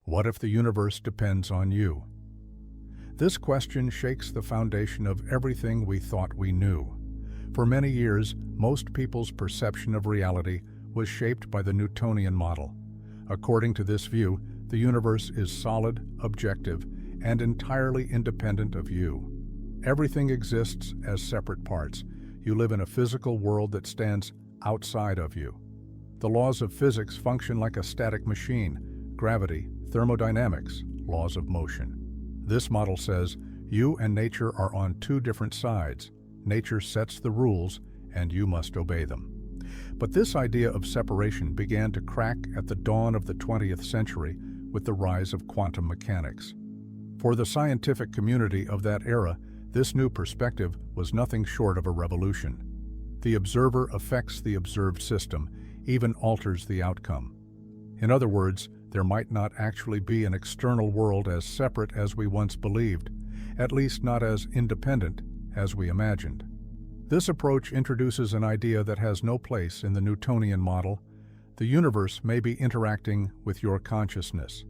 What if the universe depends on you? This question shakes the foundation of everything we thought we knew. For many years, most people's perception of reality was shaped by the Newtonian model. According to this view, the universe is solid, objective, and entirely independent of you. Everything exists as separate parts. You live in a physical world that stands outside of you. The laws of physics function like a static machine: gravity, thermodynamics, laws of motion. This model says you and nature are on two different sides. Nature sets the rules, and you must obey them. But this idea of separation began to crack at the dawn of the 20th century with the rise of quantum mechanics. For the scientific community of that era, this new perspective was nothing short of a revolution. The observer affects the observed system, even alters the outcome. In other words, there might not actually be an external world as separate as we once believed, at least not as independent as we imagined. This approach introduces an idea that has no place in the Newtonian model. The universe may be interacting with your consciousness.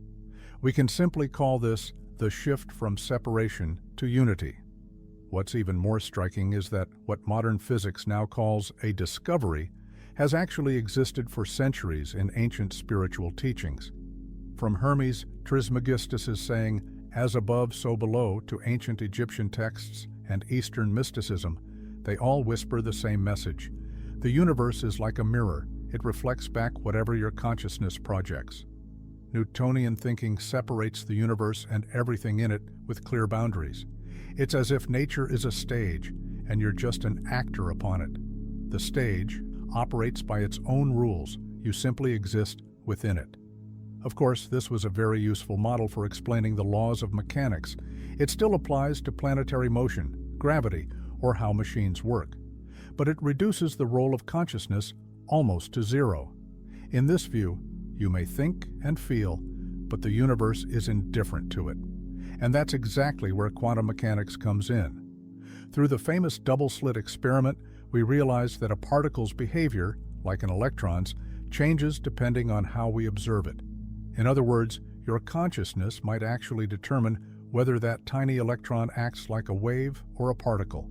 We can simply call this the shift from separation to unity. What's even more striking is that what modern physics now calls a discovery has actually existed for centuries in ancient spiritual teachings. From Hermes Trismegistus' saying, "As above, so below," to ancient Egyptian texts and Eastern mysticism, they all whisper the same message. The universe is like a mirror. It reflects back whatever your consciousness projects. Newtonian thinking separates the universe and everything in it with clear boundaries. It's as if nature is a stage, and you're just an actor upon it. The stage operates by its own rules. You simply exist within it. Of course, this was a very useful model for explaining the laws of mechanics. It still applies to planetary motion, gravity, or how machines work. But it reduces the role of consciousness almost to zero. In this view, you may think and feel, but the universe is indifferent to it. And that's exactly where quantum mechanics comes in. Through the famous double-slit experiment, we realized that a particle's behavior, like an electron's, changes depending on how we observe it. In other words, your consciousness might actually determine whether that tiny electron acts like a wave or a particle.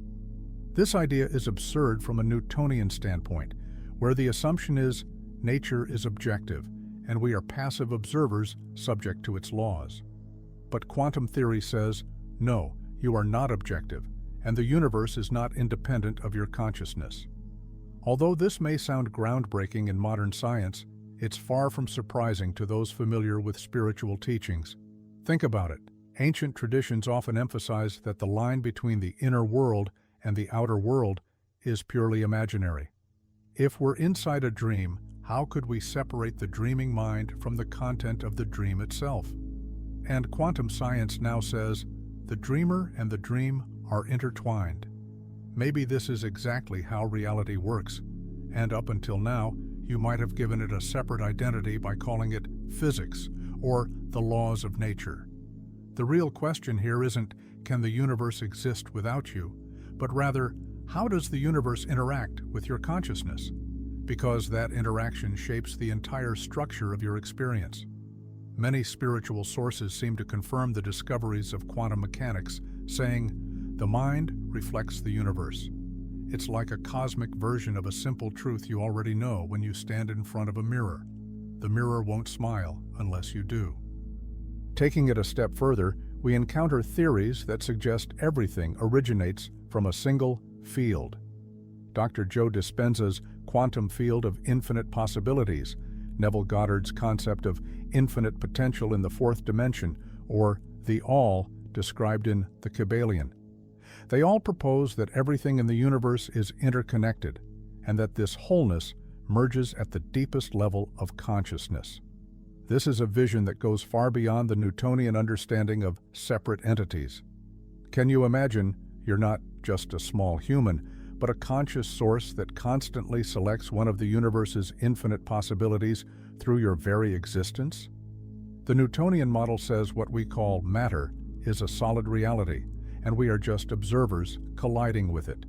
This idea is absurd from a Newtonian standpoint, where the assumption is nature is objective, and we are passive observers subject to its laws. But quantum theory says, no, you are not objective, and the universe is not independent of your consciousness. Although this may sound groundbreaking in modern science, it's far from surprising to those familiar with spiritual teachings. Think about it. Ancient traditions often emphasize that the line between the inner world and the outer world is purely imaginary. If we're inside a dream, how could we separate the dreaming mind from the content of the dream itself? And quantum science now says the dreamer and the dream are intertwined. Maybe this is exactly how reality works, and up until now, you might have given it a separate identity by calling it physics or the laws of nature. The real question here isn't, can the universe exist without you, but rather, how does the universe interact with your consciousness? Because that interaction shapes the entire structure of your experience. Many spiritual sources seem to confirm the discoveries of quantum mechanics, saying, the mind reflects the universe. It's like a cosmic version of a simple truth you already know when you stand in front of a mirror. The mirror won't smile unless you do. Taking it a step further, we encounter theories that suggest everything originates from a single field. Dr. Joe Dispenza's quantum field of infinite possibilities, Neville Goddard's concept of infinite potential in the fourth dimension, or the all described in the Kybalion. They all propose that everything in the universe is interconnected, and that this wholeness merges at the deepest level of consciousness. This is a vision that goes far beyond the Newtonian understanding of separate entities. Can you imagine you're not just a small human, but a conscious source that constantly selects one of the universe's infinite possibilities through your very existence? The Newtonian model says what we call matter is a solid reality, and we are just observers colliding with it.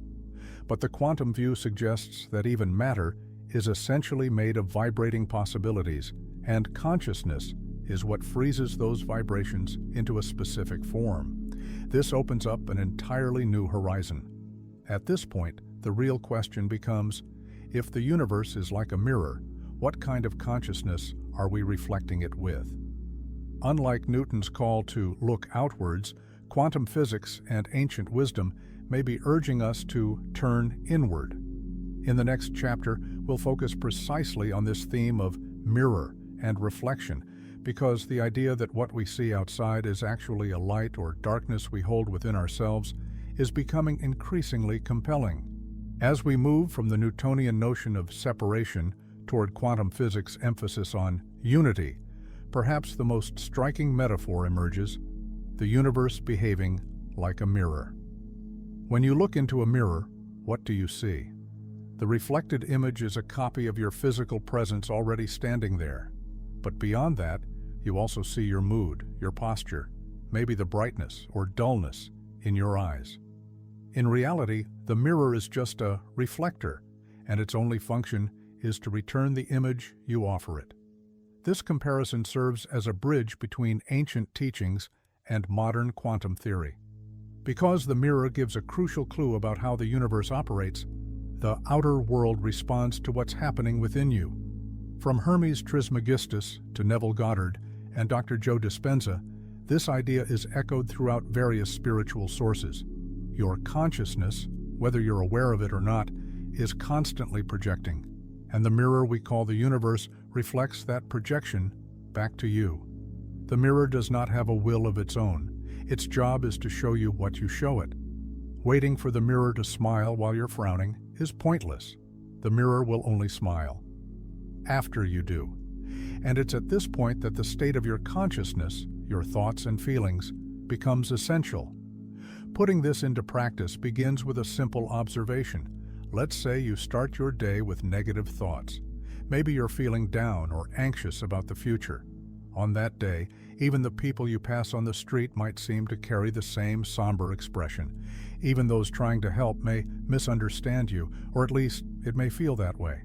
But the quantum view suggests that even matter is essentially made of vibrating possibilities, and consciousness is what freezes those vibrations into a specific form. This opens up an entirely new horizon. At this point, the real question becomes, if the universe is like a mirror, what kind of consciousness are we reflecting it with? Unlike Newton's call to look outwards, quantum physics and ancient wisdom may be urging us to turn inward. In the next chapter, we'll focus precisely on this theme of mirror and reflection, because the idea that what we see outside is actually a light or darkness we hold within ourselves is becoming increasingly compelling. As we move from the Newtonian notion of separation toward quantum physics' emphasis on unity, perhaps the most striking metaphor emerges: the universe behaving like a mirror. When you look into a mirror, what do you see? The reflected image is a copy of your physical presence already standing there. But beyond that, you also see your mood, your posture, maybe the brightness or dullness in your eyes. In reality, the mirror is just a reflector, and its only function is to return the image you offer it. This comparison serves as a bridge between ancient teachings and modern quantum theory. Because the mirror gives a crucial clue about how the universe operates, the outer world responds to what's happening within you. From Hermes Trismegistus to Neville Goddard and Dr. Joe Dispenza, this idea is echoed throughout various spiritual sources. Your consciousness, whether you're aware of it or not, is constantly projecting, and the mirror we call the universe reflects that projection back to you. The mirror does not have a will of its own. Its job is to show you what you show it. Waiting for the mirror to smile while you're frowning is pointless. The mirror will only smile after you do. And it's at this point that the state of your consciousness, your thoughts and feelings, becomes essential. Putting this into practice begins with a simple observation. Let's say you start your day with negative thoughts. Maybe you're feeling down or anxious about the future. On that day, even the people you pass on the street might seem to carry the same somber expression. Even those trying to help may misunderstand you, or at least it may feel that way.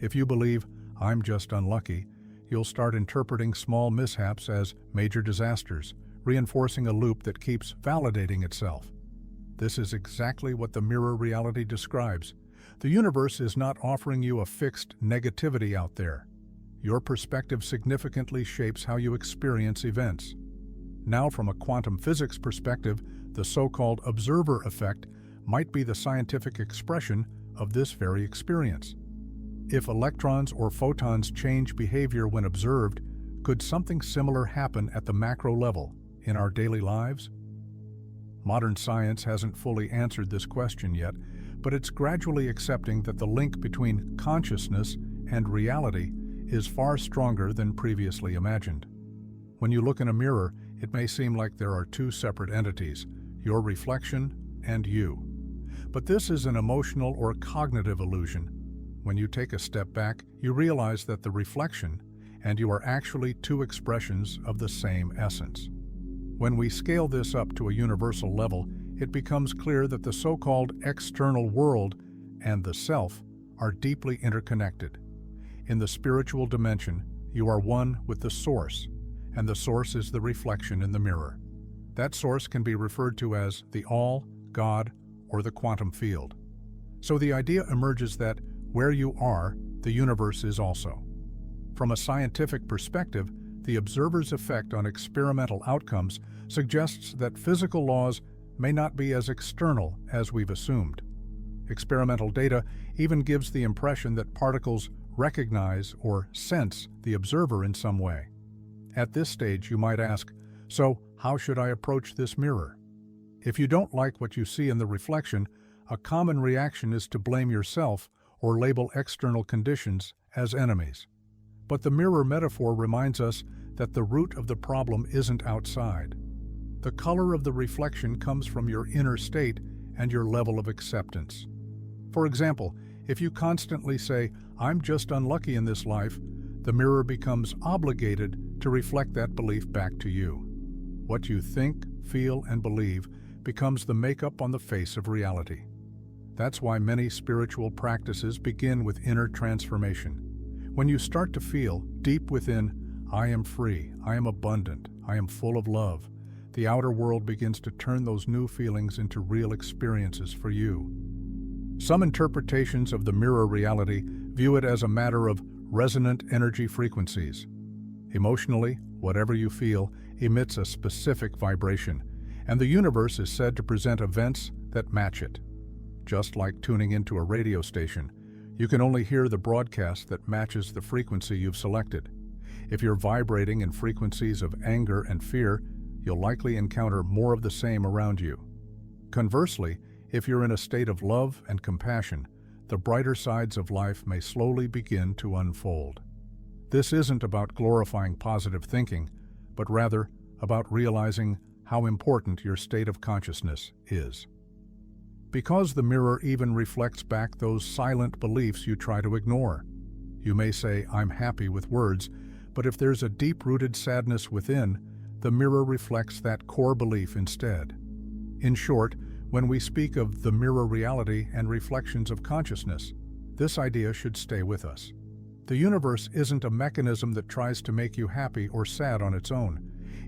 If you believe, "I'm just unlucky," you'll start interpreting small mishaps as major disasters, reinforcing a loop that keeps validating itself. This is exactly what the mirror reality describes. The universe is not offering you a fixed negativity out there. Your perspective significantly shapes how you experience events. Now, from a quantum physics perspective, the so-called observer effect might be the scientific expression of this very experience. If electrons or photons change behavior when observed, could something similar happen at the macro level in our daily lives? Modern science hasn't fully answered this question yet, but it's gradually accepting that the link between consciousness and reality is far stronger than previously imagined. When you look in a mirror, it may seem like there are two separate entities, your reflection and you. But this is an emotional or cognitive illusion. When you take a step back, you realize that the reflection and you are actually two expressions of the same essence. When we scale this up to a universal level, it becomes clear that the so-called external world and the self are deeply interconnected. In the spiritual dimension, you are one with the source, and the source is the reflection in the mirror. That source can be referred to as the all, God, or the quantum field. So the idea emerges that where you are, the universe is also. From a scientific perspective, the observer's effect on experimental outcomes suggests that physical laws may not be as external as we've assumed. Experimental data even gives the impression that particles recognize or sense the observer in some way. At this stage, you might ask, so how should I approach this mirror? If you don't like what you see in the reflection, a common reaction is to blame yourself or label external conditions as enemies. But the mirror metaphor reminds us that the root of the problem isn't outside. The color of the reflection comes from your inner state and your level of acceptance. For example, if you constantly say, "I'm just unlucky in this life," the mirror becomes obligated to reflect that belief back to you. What you think, feel, and believe becomes the makeup on the face of reality. That's why many spiritual practices begin with inner transformation. When you start to feel, deep within, I am free, I am abundant, I am full of love, the outer world begins to turn those new feelings into real experiences for you. Some interpretations of the mirror reality view it as a matter of resonant energy frequencies. Emotionally, whatever you feel emits a specific vibration, and the universe is said to present events that match it. Just like tuning into a radio station, you can only hear the broadcast that matches the frequency you've selected. If you're vibrating in frequencies of anger and fear, you'll likely encounter more of the same around you. Conversely, if you're in a state of love and compassion, the brighter sides of life may slowly begin to unfold. This isn't about glorifying positive thinking, but rather about realizing how important your state of consciousness is. Because the mirror even reflects back those silent beliefs you try to ignore. You may say, "I'm happy," with words, but if there's a deep-rooted sadness within, the mirror reflects that core belief instead. In short, when we speak of the mirror reality and reflections of consciousness, this idea should stay with us. The universe isn't a mechanism that tries to make you happy or sad on its own.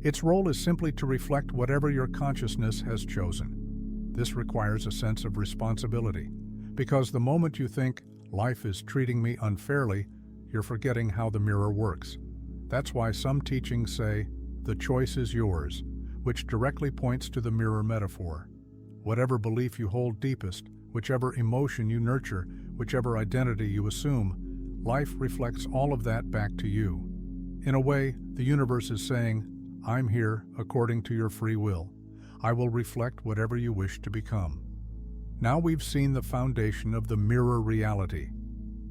Its role is simply to reflect whatever your consciousness has chosen. This requires a sense of responsibility, because the moment you think, "Life is treating me unfairly," you're forgetting how the mirror works. That's why some teachings say, "The choice is yours," which directly points to the mirror metaphor. Whatever belief you hold deepest, whichever emotion you nurture, whichever identity you assume, life reflects all of that back to you. In a way, the universe is saying, "I'm here according to your free will. I will reflect whatever you wish to become." Now we've seen the foundation of the mirror reality.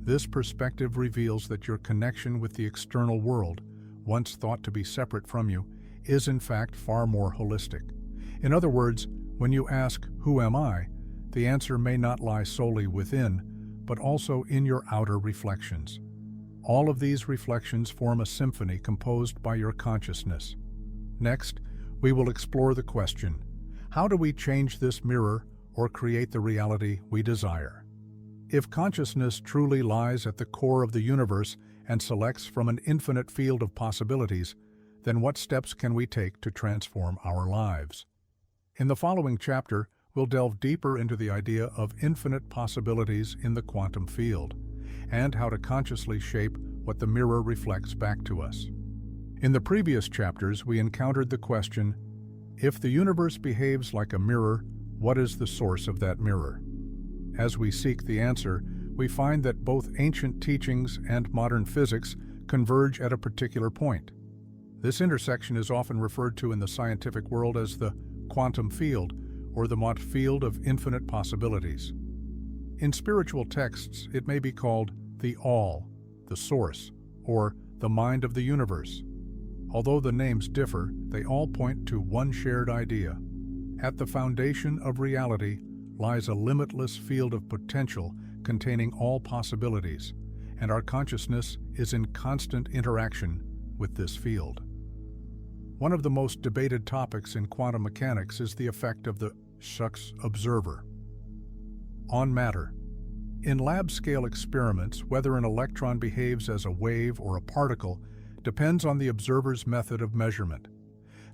This perspective reveals that your connection with the external world, once thought to be separate from you, is in fact far more holistic. In other words, when you ask, "Who am I?" the answer may not lie solely within, but also in your outer reflections. All of these reflections form a symphony composed by your consciousness. Next, we will explore the question, how do we change this mirror or create the reality we desire? If consciousness truly lies at the core of the universe and selects from an infinite field of possibilities, then what steps can we take to transform our lives? In the following chapter, we'll delve deeper into the idea of infinite possibilities in the quantum field, and how to consciously shape what the mirror reflects back to us. In the previous chapters, we encountered the question, if the universe behaves like a mirror, what is the source of that mirror? As we seek the answer, we find that both ancient teachings and modern physics converge at a particular point. This intersection is often referred to in the scientific world as the quantum field, or the field of infinite possibilities. In spiritual texts, it may be called the All, the Source, or the Mind of the Universe. Although the names differ, they all point to one shared idea. At the foundation of reality lies a limitless field of potential containing all possibilities, and our consciousness is in constant interaction with this field. One of the most debated topics in quantum mechanics is the effect of the Schuck's observer on matter. In lab-scale experiments, whether an electron behaves as a wave or a particle depends on the observer's method of measurement.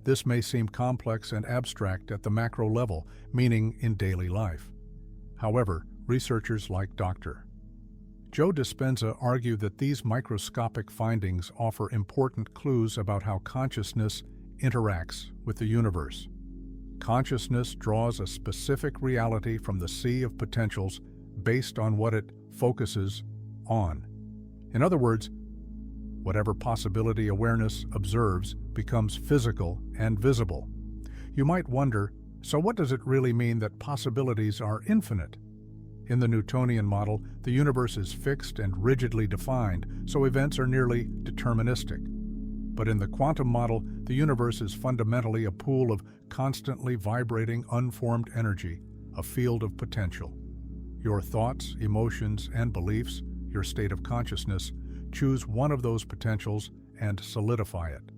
This may seem complex and abstract at the macro level, meaning in daily life. However, researchers like Dr. Joe Dispenza argue that these microscopic findings offer important clues about how consciousness interacts with the universe. Consciousness draws a specific reality from the sea of potentials based on what it focuses on. In other words, whatever possibility awareness observes becomes physical and visible. You might wonder, so what does it really mean that possibilities are infinite? In the Newtonian model, the universe is fixed and rigidly defined, so events are nearly deterministic. But in the quantum model, the universe is fundamentally a pool of constantly vibrating, unformed energy, a field of potential. Your thoughts, emotions, and beliefs, your state of consciousness, choose one of those potentials and solidify it.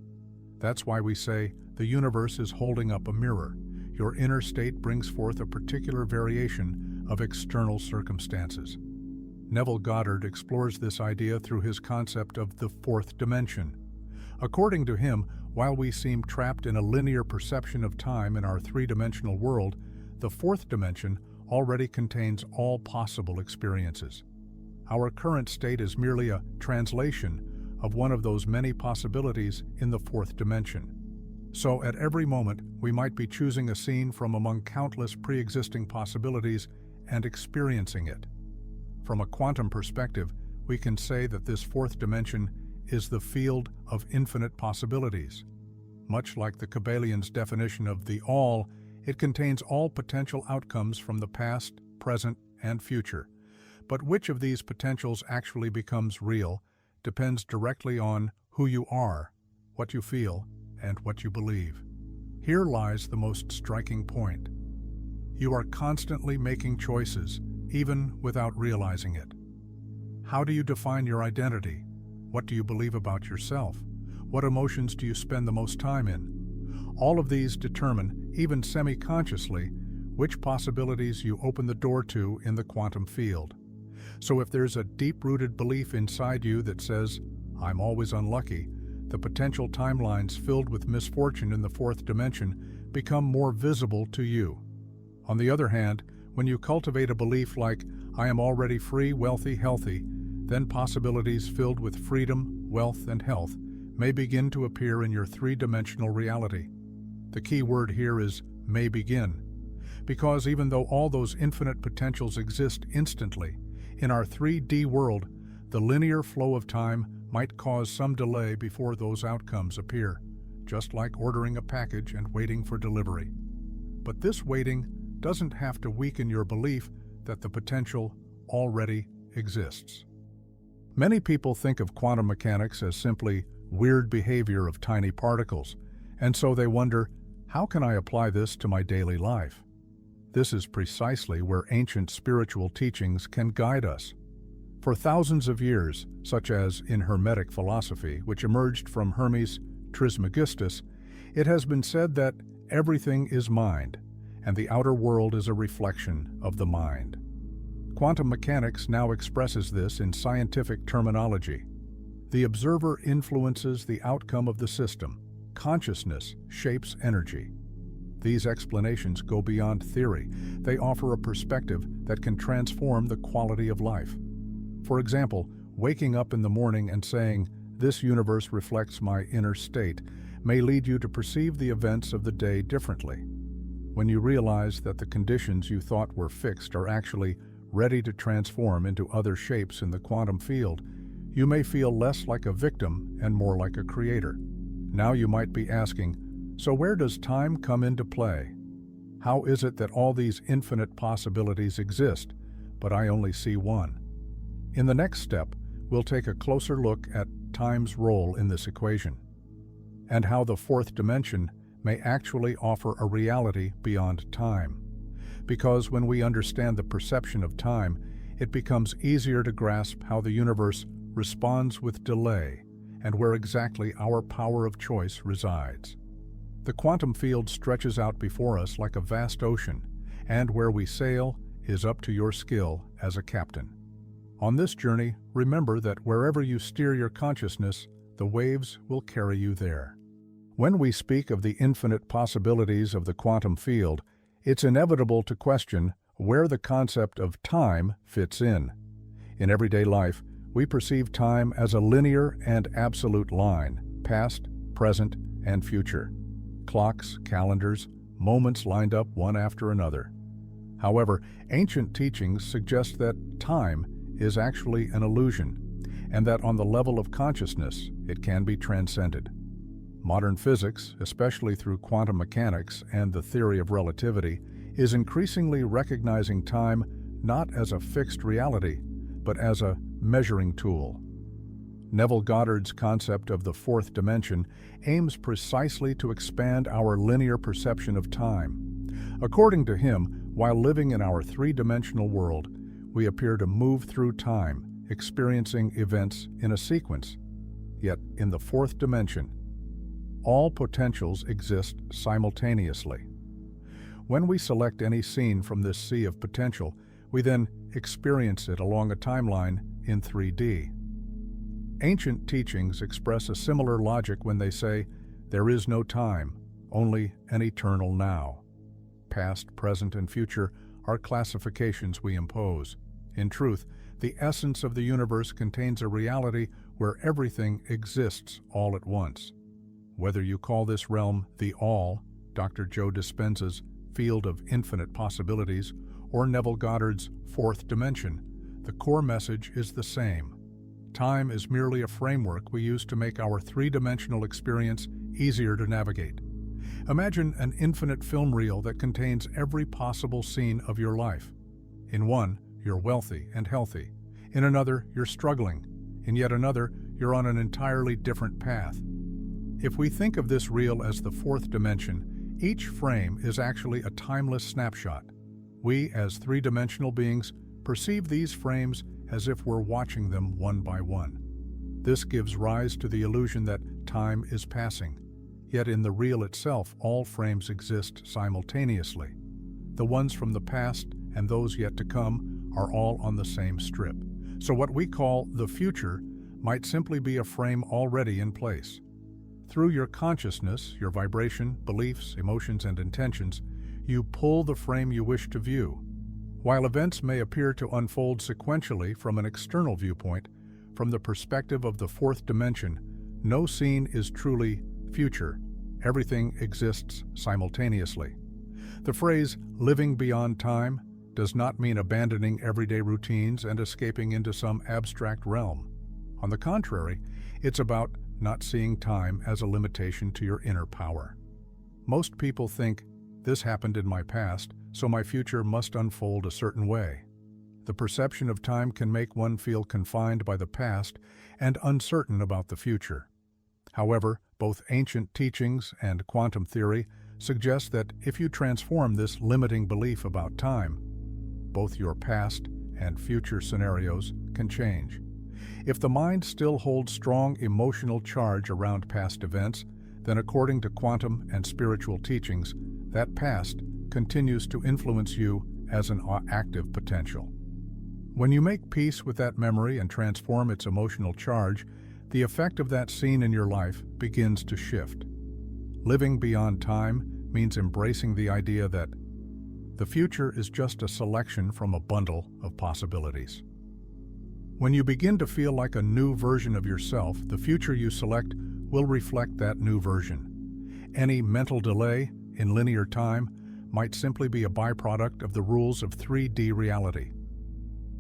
That's why we say the universe is holding up a mirror. Your inner state brings forth a particular variation of external circumstances. Neville Goddard explores this idea through his concept of the fourth dimension. According to him, while we seem trapped in a linear perception of time in our three-dimensional world, the fourth dimension already contains all possible experiences. Our current state is merely a translation of one of those many possibilities in the fourth dimension. So at every moment, we might be choosing a scene from among countless pre-existing possibilities and experiencing it. From a quantum perspective, we can say that this fourth dimension is the field of infinite possibilities. Much like the Kabbalian's definition of the all, it contains all potential outcomes from the past, present, and future. But which of these potentials actually becomes real depends directly on who you are, what you feel, and what you believe. Here lies the most striking point. You are constantly making choices, even without realizing it. How do you define your identity? What do you believe about yourself? What emotions do you spend the most time in? All of these determine, even semi-consciously, which possibilities you open the door to in the quantum field. So if there's a deep-rooted belief inside you that says, "I'm always unlucky," the potential timelines filled with misfortune in the fourth dimension become more visible to you. On the other hand, when you cultivate a belief like, "I am already free, wealthy, healthy," then possibilities filled with freedom, wealth, and health may begin to appear in your three-dimensional reality. The key word here is "may begin," because even though all those infinite potentials exist instantly, in our 3D world, the linear flow of time might cause some delay before those outcomes appear, just like ordering a package and waiting for delivery. But this waiting doesn't have to weaken your belief that the potential already exists. Many people think of quantum mechanics as simply weird behavior of tiny particles, and so they wonder, how can I apply this to my daily life? This is precisely where ancient spiritual teachings can guide us. For thousands of years, such as in Hermetic philosophy, which emerged from Hermes Trismegistus, it has been said that everything is mind, and the outer world is a reflection of the mind. Quantum mechanics now expresses this in scientific terminology. The observer influences the outcome of the system. Consciousness shapes energy. These explanations go beyond theory. They offer a perspective that can transform the quality of life. For example, waking up in the morning and saying, "This universe reflects my inner state," may lead you to perceive the events of the day differently. When you realize that the conditions you thought were fixed are actually ready to transform into other shapes in the quantum field, you may feel less like a victim and more like a creator. Now you might be asking, so where does time come into play? How is it that all these infinite possibilities exist, but I only see one? In the next step, we'll take a closer look at time's role in this equation, and how the fourth dimension may actually offer a reality beyond time. Because when we understand the perception of time, it becomes easier to grasp how the universe responds with delay and where exactly our power of choice resides. The quantum field stretches out before us like a vast ocean, and where we sail is up to your skill as a captain. On this journey, remember that wherever you steer your consciousness, the waves will carry you there. When we speak of the infinite possibilities of the quantum field, it's inevitable to question where the concept of time fits in. In everyday life, we perceive time as a linear and absolute line, past, present, and future. Clocks, calendars, moments lined up one after another. However, ancient teachings suggest that time is actually an illusion, and that on the level of consciousness, it can be transcended. Modern physics, especially through quantum mechanics and the theory of relativity, is increasingly recognizing time not as a fixed reality, but as a measuring tool. Neville Goddard's concept of the fourth dimension aims precisely to expand our linear perception of time. According to him, while living in our three-dimensional world, we appear to move through time, experiencing events in a sequence. Yet, in the fourth dimension, all potentials exist simultaneously. When we select any scene from this sea of potential, we then experience it along a timeline in 3D. Ancient teachings express a similar logic when they say, there is no time, only an eternal now. Past, present, and future are classifications we impose. In truth, the essence of the universe contains a reality where everything exists all at once. Whether you call this realm the All, Dr. Joe Dispenza's field of infinite possibilities, or Neville Goddard's fourth dimension, the core message is the same. Time is merely a framework we use to make our three-dimensional experience easier to navigate. Imagine an infinite film reel that contains every possible scene of your life. In one, you're wealthy and healthy. In another, you're struggling. In yet another, you're on an entirely different path. If we think of this reel as the fourth dimension, each frame is actually a timeless snapshot. We, as three-dimensional beings, perceive these frames as if we're watching them one by one. This gives rise to the illusion that time is passing. Yet in the reel itself, all frames exist simultaneously. The ones from the past and those yet to come are all on the same strip. So what we call the future might simply be a frame already in place. Through your consciousness, your vibration, beliefs, emotions, and intentions, you pull the frame you wish to view. While events may appear to unfold sequentially from an external viewpoint, from the perspective of the fourth dimension, no scene is truly future. Everything exists simultaneously. The phrase, living beyond time, does not mean abandoning everyday routines and escaping into some abstract realm. On the contrary, it's about not seeing time as a limitation to your inner power. Most people think, this happened in my past, so my future must unfold a certain way. The perception of time can make one feel confined by the past and uncertain about the future. However, both ancient teachings and quantum theory suggest that if you transform this limiting belief about time, both your past and future scenarios can change. If the mind still holds strong emotional charge around past events, then according to quantum and spiritual teachings, that past continues to influence you as an active potential. When you make peace with that memory and transform its emotional charge, the effect of that scene in your life begins to shift. Living beyond time means embracing the idea that the future is just a selection from a bundle of possibilities. When you begin to feel like a new version of yourself, the future you select will reflect that new version. Any mental delay in linear time might simply be a byproduct of the rules of 3D reality.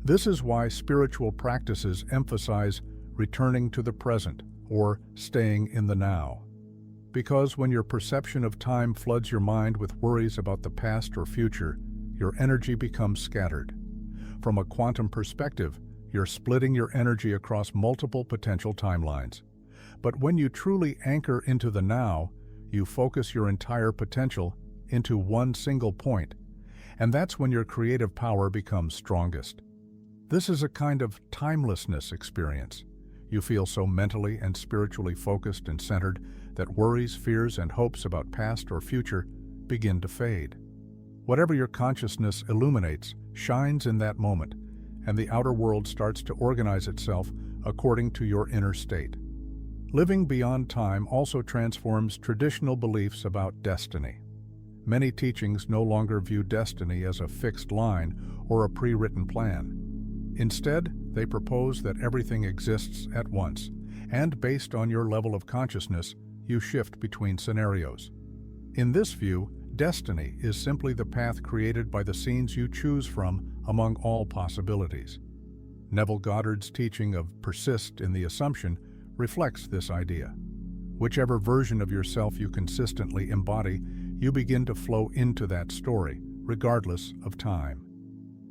This is why spiritual practices emphasize returning to the present or staying in the now. Because when your perception of time floods your mind with worries about the past or future, your energy becomes scattered. From a quantum perspective, you're splitting your energy across multiple potential timelines. But when you truly anchor into the now, you focus your entire potential into one single point, and that's when your creative power becomes strongest. This is a kind of timelessness experience. You feel so mentally and spiritually focused and centered that worries, fears, and hopes about past or future begin to fade. Whatever your consciousness illuminates shines in that moment, and the outer world starts to organize itself according to your inner state. Living beyond time also transforms traditional beliefs about destiny. Many teachings no longer view destiny as a fixed line or a pre-written plan. Instead, they propose that everything exists at once, and based on your level of consciousness, you shift between scenarios. In this view, destiny is simply the path created by the scenes you choose from among all possibilities. Neville Goddard's teaching of persist in the assumption reflects this idea. Whichever version of yourself you consistently embody, you begin to flow into that story, regardless of time.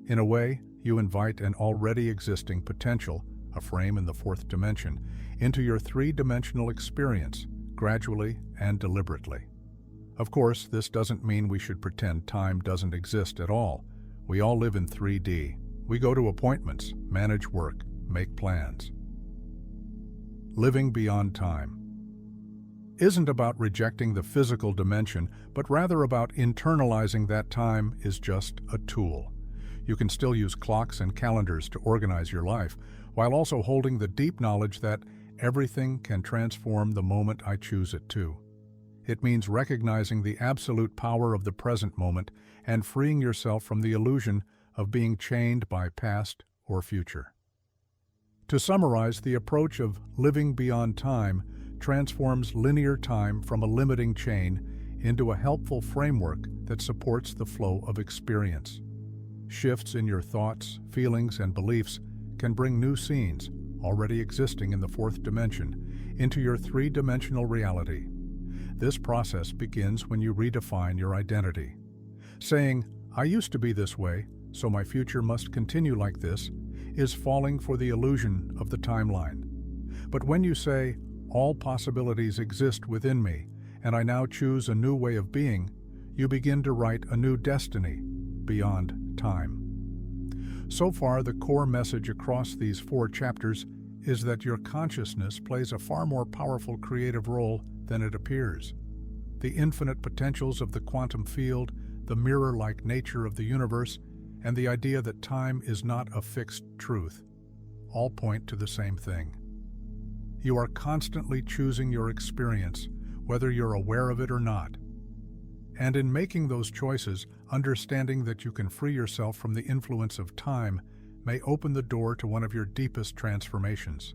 In a way, you invite an already existing potential, a frame in the fourth dimension, into your three-dimensional experience, gradually and deliberately. Of course, this doesn't mean we should pretend time doesn't exist at all. We all live in 3D. We go to appointments, manage work, make plans. Living beyond time isn't about rejecting the physical dimension, but rather about internalizing that time is just a tool. You can still use clocks and calendars to organize your life, while also holding the deep knowledge that Everything can transform the moment I choose it to. It means recognizing the absolute power of the present moment and freeing yourself from the illusion of being chained by past or future. To summarize, the approach of living beyond time transforms linear time from a limiting chain into a helpful framework that supports the flow of experience. Shifts in your thoughts, feelings, and beliefs can bring new scenes, already existing in the fourth dimension, into your three-dimensional reality. This process begins when you redefine your identity. Saying, "I used to be this way, so my future must continue like this," is falling for the illusion of the timeline. But when you say, "All possibilities exist within me, and I now choose a new way of being," you begin to write a new destiny beyond time. So far, the core message across these 4 chapters is that your consciousness plays a far more powerful creative role than it appears. The infinite potentials of the quantum field, the mirror-like nature of the universe, and the idea that time is not a fixed truth all point to the same thing. You are constantly choosing your experience, whether you're aware of it or not. And in making those choices, understanding that you can free yourself from the influence of time may open the door to one of your deepest transformations.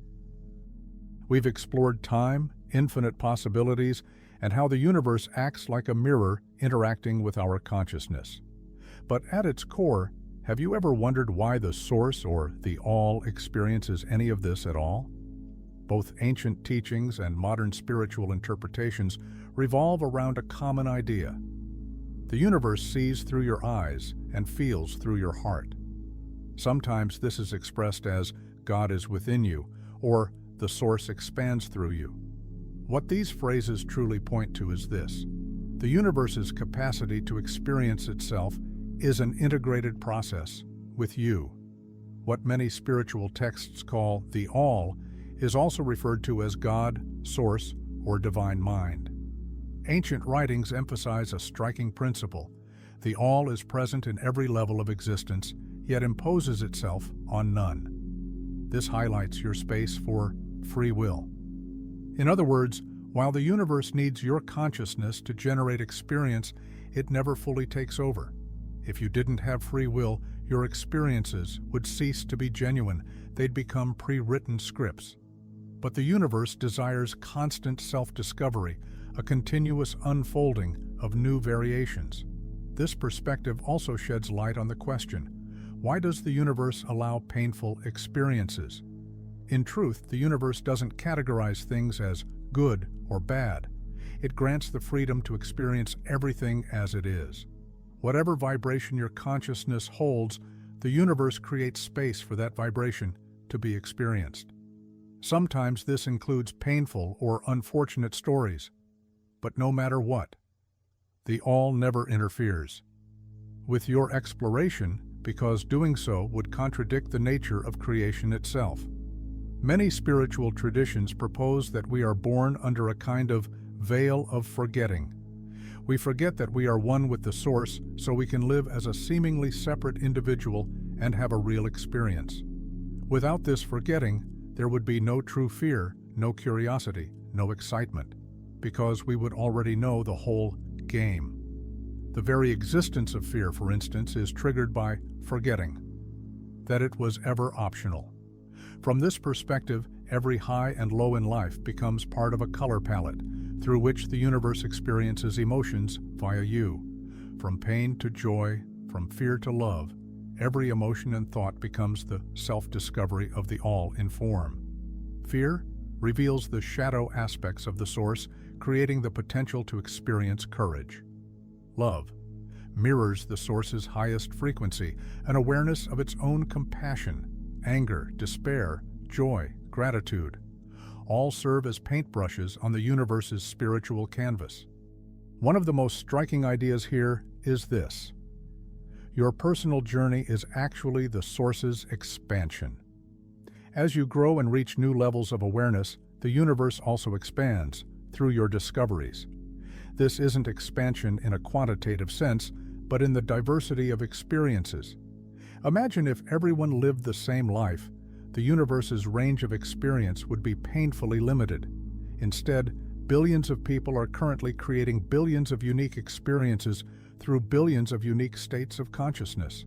We've explored time, infinite possibilities, and how the universe acts like a mirror interacting with our consciousness. But at its core, have you ever wondered why the Source or the All experiences any of this at all? Both ancient teachings and modern spiritual interpretations revolve around a common idea. The universe sees through your eyes and feels through your heart. Sometimes this is expressed as "God is within you" or "the Source expands through you." What these phrases truly point to is this: the universe's capacity to experience itself is an integrated process with you. What many spiritual texts call the All is also referred to as God, Source, or Divine Mind. Ancient writings emphasize a striking principle. The All is present in every level of existence, yet imposes itself on none. This highlights your space for free will. In other words, while the universe needs your consciousness to generate experience, it never fully takes over. If you didn't have free will, your experiences would cease to be genuine. They'd become pre-written scripts. But the universe desires constant self-discovery, a continuous unfolding of new variations. This perspective also sheds light on the question, why does the universe allow painful experiences? In truth, the universe doesn't categorize things as good or bad. It grants the freedom to experience everything as it is. Whatever vibration your consciousness holds, the universe creates space for that vibration to be experienced. Sometimes this includes painful or unfortunate stories. But no matter what, the All never interferes with your exploration, because doing so would contradict the nature of creation itself. Many spiritual traditions propose that we are born under a kind of veil of forgetting. We forget that we are one with the Source, so we can live as a seemingly separate individual and have a real experience. Without this forgetting, there would be no true fear, no curiosity, no excitement, because we would already know the whole game. The very existence of fear, for instance, is triggered by forgetting that it was ever optional. From this perspective, every high and low in life becomes part of a color palette through which the universe experiences emotions via you. From pain to joy, from fear to love, every emotion and thought becomes the self-discovery of the All in form. Fear reveals the shadow aspects of the Source, creating the potential to experience courage. Love mirrors the Source's highest frequency, an awareness of its own compassion, anger, despair, joy, gratitude. All serve as paintbrushes on the universe's spiritual canvas. One of the most striking ideas here is this: your personal journey is actually the Source's expansion. As you grow and reach new levels of awareness, the universe also expands through your discoveries. This isn't expansion in a quantitative sense, but in the diversity of experiences. Imagine if everyone lived the same life, the universe's range of experience would be painfully limited. Instead, billions of people are currently creating billions of unique experiences through billions of unique states of consciousness.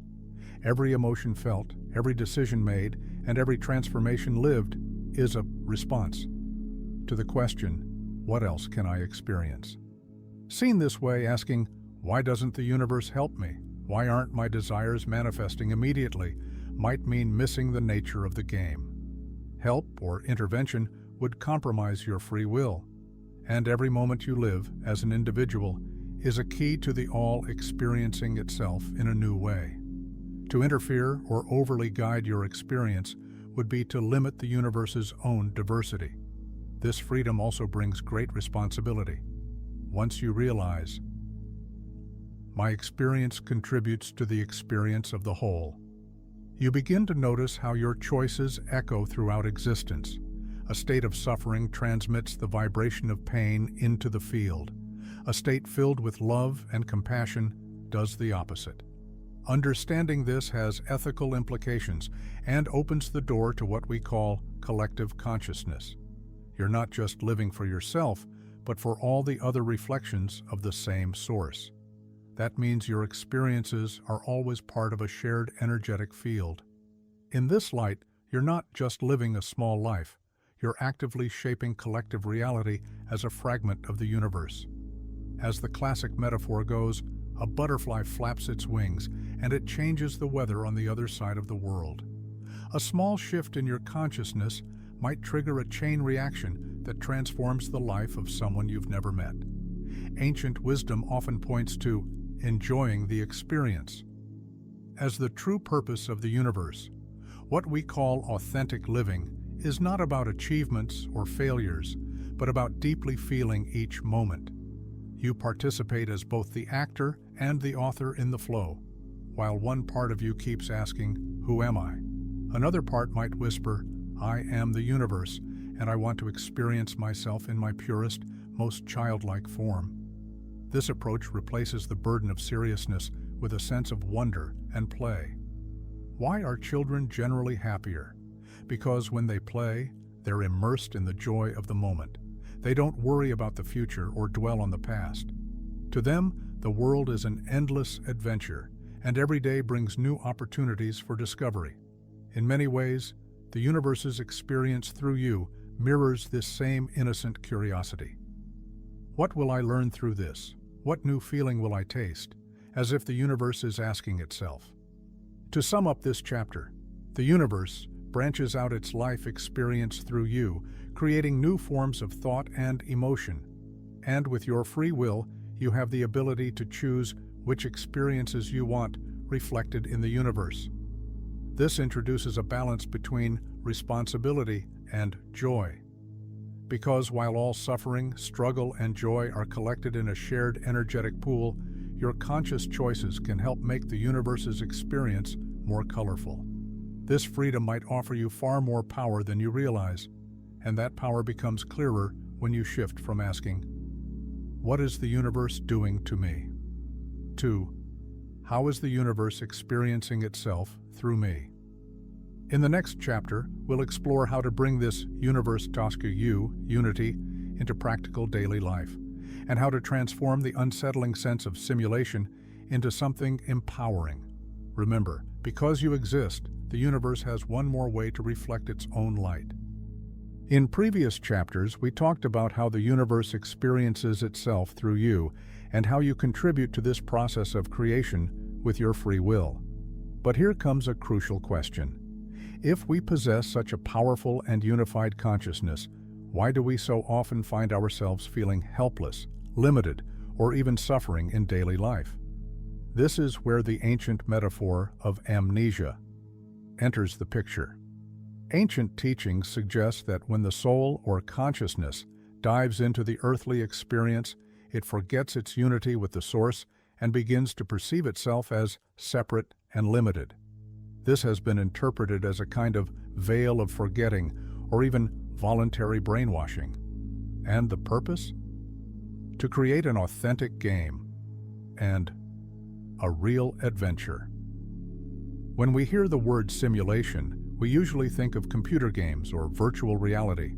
Every emotion felt, every decision made, and every transformation lived is a response to the question, what else can I experience? Seen this way, asking, why doesn't the universe help me? Why aren't my desires manifesting immediately? Might mean missing the nature of the game. Help or intervention would compromise your free will, and every moment you live as an individual is a key to the all experiencing itself in a new way. To interfere or overly guide your experience would be to limit the universe's own diversity. This freedom also brings great responsibility. Once you realize, my experience contributes to the experience of the whole, you begin to notice how your choices echo throughout existence. A state of suffering transmits the vibration of pain into the field. A state filled with love and compassion does the opposite. Understanding this has ethical implications and opens the door to what we call collective consciousness. You're not just living for yourself, but for all the other reflections of the same source. That means your experiences are always part of a shared energetic field. In this light, you're not just living a small life, you're actively shaping collective reality as a fragment of the universe. As the classic metaphor goes, a butterfly flaps its wings and it changes the weather on the other side of the world. A small shift in your consciousness might trigger a chain reaction that transforms the life of someone you've never met. Ancient wisdom often points to enjoying the experience as the true purpose of the universe. What we call authentic living is not about achievements or failures, but about deeply feeling each moment. You participate as both the actor and the author in the flow. While one part of you keeps asking, who am I? Another part might whisper, I am the universe, and I want to experience myself in my purest, most childlike form. This approach replaces the burden of seriousness with a sense of wonder and play. Why are children generally happier? Because when they play, they're immersed in the joy of the moment. They don't worry about the future or dwell on the past. To them, the world is an endless adventure, and every day brings new opportunities for discovery. In many ways, the universe's experience through you mirrors this same innocent curiosity. What will I learn through this? What new feeling will I taste? As if the universe is asking itself. To sum up this chapter, the universe branches out its life experience through you, creating new forms of thought and emotion. And with your free will, you have the ability to choose which experiences you want reflected in the universe. This introduces a balance between responsibility and joy. Because while all suffering, struggle, and joy are collected in a shared energetic pool, your conscious choices can help make the universe's experience more colorful. This freedom might offer you far more power than you realize, and that power becomes clearer when you shift from asking, what is the universe doing to me? To, how is the universe experiencing itself through me? In the next chapter, we'll explore how to bring this universe Tosca unity into practical daily life, and how to transform the unsettling sense of simulation into something empowering. Remember, because you exist, the universe has one more way to reflect its own light. In previous chapters, we talked about how the universe experiences itself through you and how you contribute to this process of creation with your free will. But here comes a crucial question. If we possess such a powerful and unified consciousness, why do we so often find ourselves feeling helpless, limited, or even suffering in daily life? This is where the ancient metaphor of amnesia enters the picture. Ancient teachings suggest that when the soul or consciousness dives into the earthly experience, it forgets its unity with the source and begins to perceive itself as separate and limited. This has been interpreted as a kind of veil of forgetting or even voluntary brainwashing. And the purpose? To create an authentic game and a real adventure. When we hear the word simulation, We usually think of computer games or virtual reality.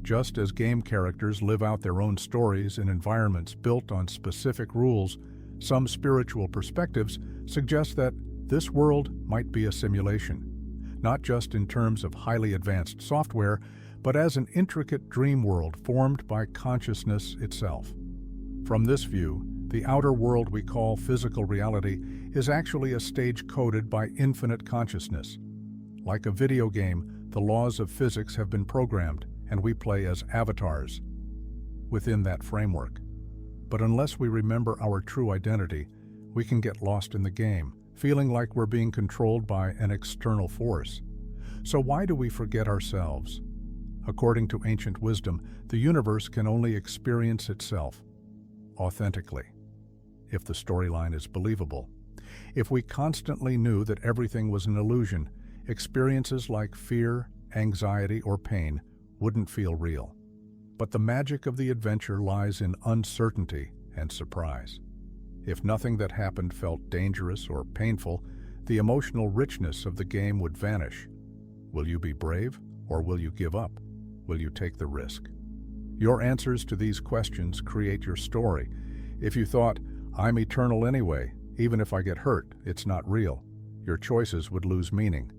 Just as game characters live out their own stories in environments built on specific rules, some spiritual perspectives suggest that this world might be a simulation, not just in terms of highly advanced software, but as an intricate dream world formed by consciousness itself. From this view, the outer world we call physical reality is actually a stage coded by infinite consciousness. Like a video game, the laws of physics have been programmed, and we play as avatars within that framework. But unless we remember our true identity, we can get lost in the game, feeling like we're being controlled by an external force. So why do we forget ourselves? According to ancient wisdom, the universe can only experience itself authentically, if the storyline is believable. If we constantly knew that everything was an illusion, experiences like fear, anxiety, or pain wouldn't feel real. But the magic of the adventure lies in uncertainty and surprise. If nothing that happened felt dangerous or painful, the emotional richness of the game would vanish. Will you be brave, or will you give up? Will you take the risk? Your answers to these questions create your story. If you thought, "I'm eternal anyway, even if I get hurt, it's not real," your choices would lose meaning.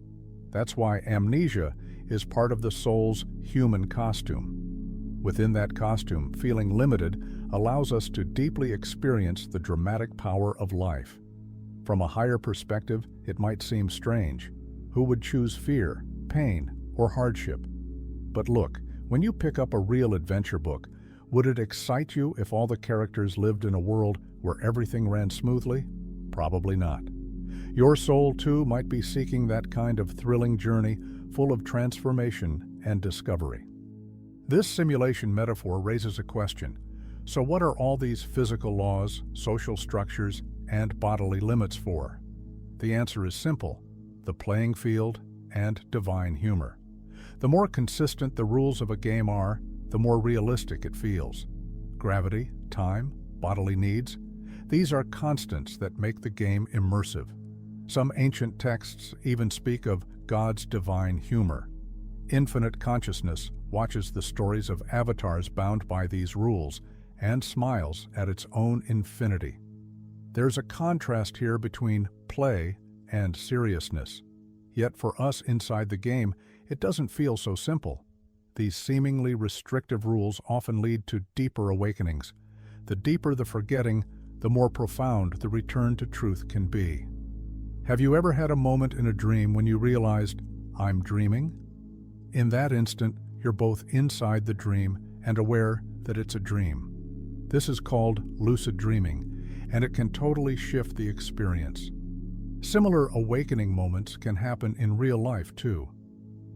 That's why amnesia is part of the soul's human costume. Within that costume, feeling limited allows us to deeply experience the dramatic power of life. From a higher perspective, it might seem strange. Who would choose fear, pain, or hardship? But look, when you pick up a real adventure book, would it excite you if all the characters lived in a world where everything ran smoothly? Probably not. Your soul, too, might be seeking that kind of thrilling journey full of transformation and discovery. This simulation metaphor raises a question. So what are all these physical laws, social structures, and bodily limits for? The answer is simple: the playing field and divine humor. The more consistent the rules of a game are, the more realistic it feels. Gravity, time, bodily needs, these are constants that make the game immersive. Some ancient texts even speak of God's divine humor. Infinite consciousness watches the stories of avatars bound by these rules and smiles at its own infinity. There's a contrast here between play and seriousness. Yet for us inside the game, it doesn't feel so simple. These seemingly restrictive rules often lead to deeper awakenings. The deeper the forgetting, the more profound the return to truth can be. Have you ever had a moment in a dream when you realized, "I'm dreaming"? In that instant, you're both inside the dream and aware that it's a dream. This is called lucid dreaming, and it can totally shift the experience. Similar awakening moments can happen in real life too.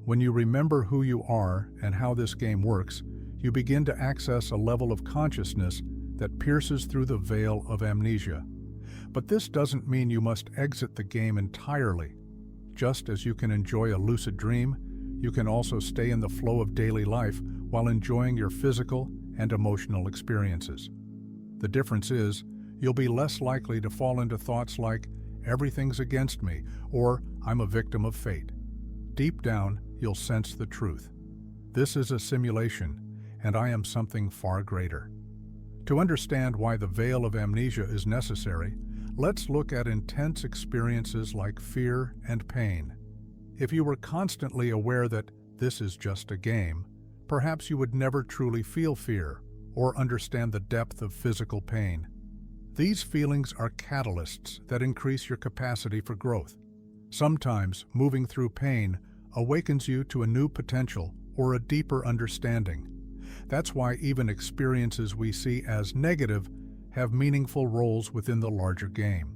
When you remember who you are and how this game works, you begin to access a level of consciousness that pierces through the veil of amnesia. But this doesn't mean you must exit the game entirely. Just as you can enjoy a lucid dream, you can also stay in the flow of daily life while enjoying your physical and emotional experiences. The difference is, you'll be less likely to fall into thoughts like, "Everything's against me," or "I'm a victim of fate." Deep down, you'll sense the truth. This is a simulation, and I am something far greater. To understand why the veil of amnesia is necessary, let's look at intense experiences like fear and pain. If you were constantly aware that this is just a game, perhaps you would never truly feel fear or understand the depth of physical pain. These feelings are catalysts that increase your capacity for growth. Sometimes, moving through pain awakens you to a new potential or a deeper understanding. That's why even experiences we see as negative have meaningful roles within the larger game.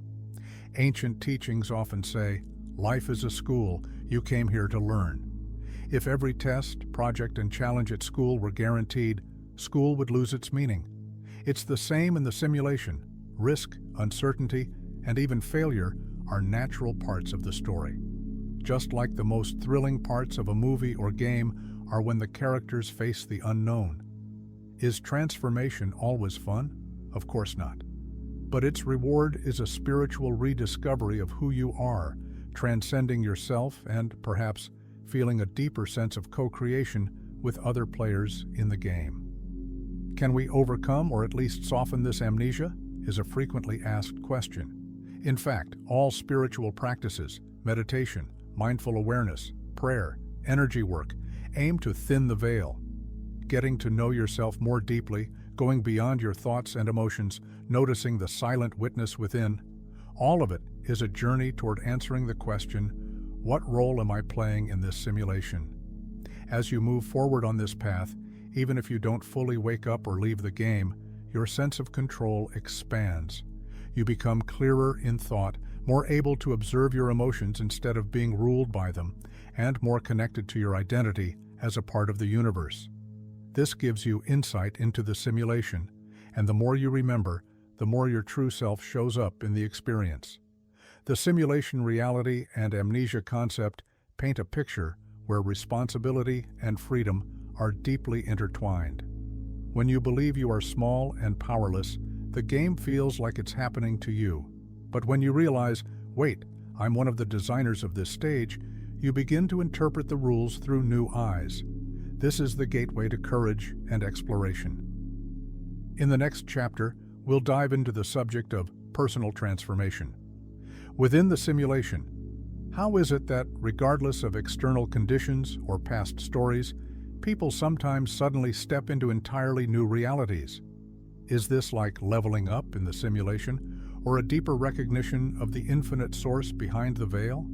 Ancient teachings often say, "Life is a school, you came here to learn." If every test, project, and challenge at school were guaranteed, school would lose its meaning. It's the same in the simulation. Risk, uncertainty, and even failure are natural parts of the story. Just like the most thrilling parts of a movie or game are when the characters face the unknown. Is transformation always fun? Of course not. But its reward is a spiritual rediscovery of who you are, transcending yourself and, perhaps, feeling a deeper sense of co-creation with other players in the game. Can we overcome or at least soften this amnesia? Is a frequently asked question. In fact, all spiritual practices, meditation, mindful awareness, prayer, energy work, aim to thin the veil. Getting to know yourself more deeply, going beyond your thoughts and emotions, noticing the silent witness within, all of it is a journey toward answering the question, what role am I playing in this simulation? As you move forward on this path, even if you don't fully wake up or leave the game, your sense of control expands. You become clearer in thought, more able to observe your emotions instead of being ruled by them, and more connected to your identity as a part of the universe. This gives you insight into the simulation, and the more you remember, the more your true self shows up in the experience. The simulation reality and amnesia concept paint a picture where responsibility and freedom are deeply intertwined. When you believe you are small and powerless, the game feels like it's happening to you. But when you realize, wait, I'm one of the designers of this stage, you begin to interpret the rules through new eyes. This is the gateway to courage and exploration. In the next chapter, we'll dive into the subject of personal transformation. Within the simulation, how is it that, regardless of external conditions or past stories, people sometimes suddenly step into entirely new realities? Is this like leveling up in the simulation, or a deeper recognition of the infinite source behind the veil?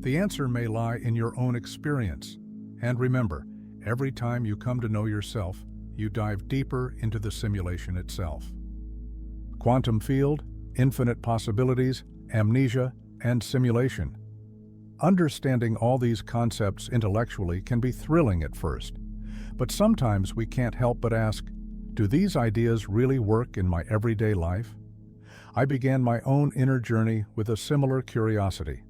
The answer may lie in your own experience. And remember, every time you come to know yourself, you dive deeper into the simulation itself. Quantum field, infinite possibilities, amnesia, and simulation. Understanding all these concepts intellectually can be thrilling at first, but sometimes we can't help but ask, do these ideas really work in my everyday life? I began my own inner journey with a similar curiosity.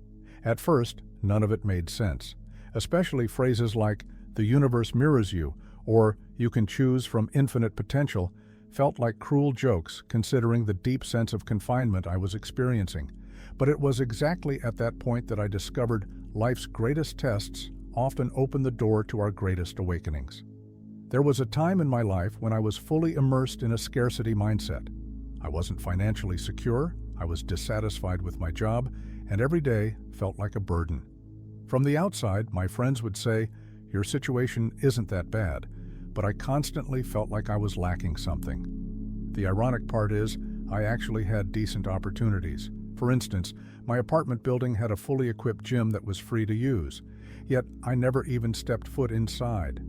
At first, none of it made sense, especially phrases like, the universe mirrors you, or you can choose from infinite potential, felt like cruel jokes considering the deep sense of confinement I was experiencing. But it was exactly at that point that I discovered life's greatest tests often open the door to our greatest awakenings. There was a time in my life when I was fully immersed in a scarcity mindset. I wasn't financially secure, I was dissatisfied with my job, and every day felt like a burden. From the outside, my friends would say, your situation isn't that bad, but I constantly felt like I was lacking something. The ironic part is, I actually had decent opportunities. For instance, my apartment building had a fully equipped gym that was free to use, yet I never even stepped foot inside.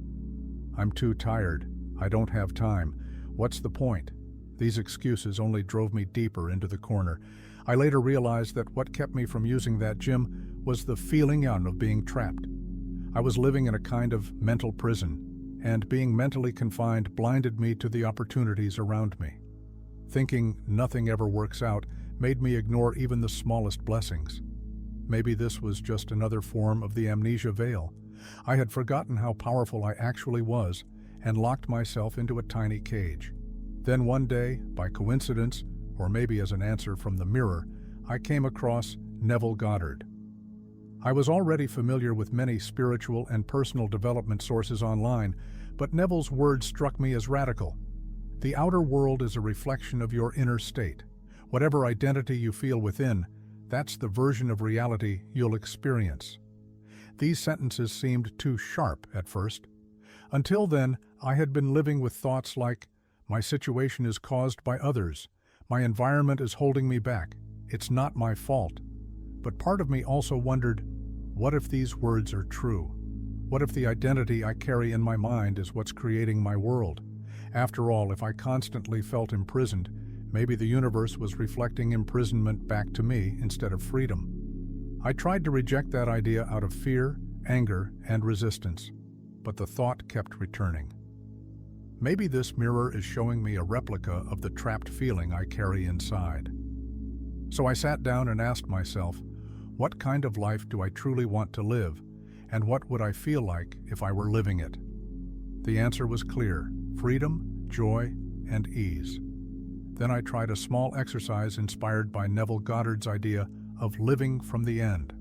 I'm too tired. I don't have time. What's the point? These excuses only drove me deeper into the corner. I later realized that what kept me from using that gym was the feeling of being trapped. I was living in a kind of mental prison, and being mentally confined blinded me to the opportunities around me. Thinking nothing ever works out made me ignore even the smallest blessings. Maybe this was just another form of the amnesia veil. I had forgotten how powerful I actually was and locked myself into a tiny cage. Then one day, by coincidence, or maybe as an answer from the mirror, I came across Neville Goddard. I was already familiar with many spiritual and personal development sources online, but Neville's words struck me as radical. The outer world is a reflection of your inner state. Whatever identity you feel within, that's the version of reality you'll experience. These sentences seemed too sharp at first. Until then, I had been living with thoughts like, my situation is caused by others, my environment is holding me back, it's not my fault. But part of me also wondered, what if these words are true? What if the identity I carry in my mind is what's creating my world? After all, if I constantly felt imprisoned, maybe the universe was reflecting imprisonment back to me instead of freedom. I tried to reject that idea out of fear, anger, and resistance, but the thought kept returning. Maybe this mirror is showing me a replica of the trapped feeling I carry inside. So I sat down and asked myself, what kind of life do I truly want to live, and what would I feel like if I were living it? The answer was clear: freedom, joy, and ease. Then I tried a small exercise inspired by Neville Goddard's idea of living from the end.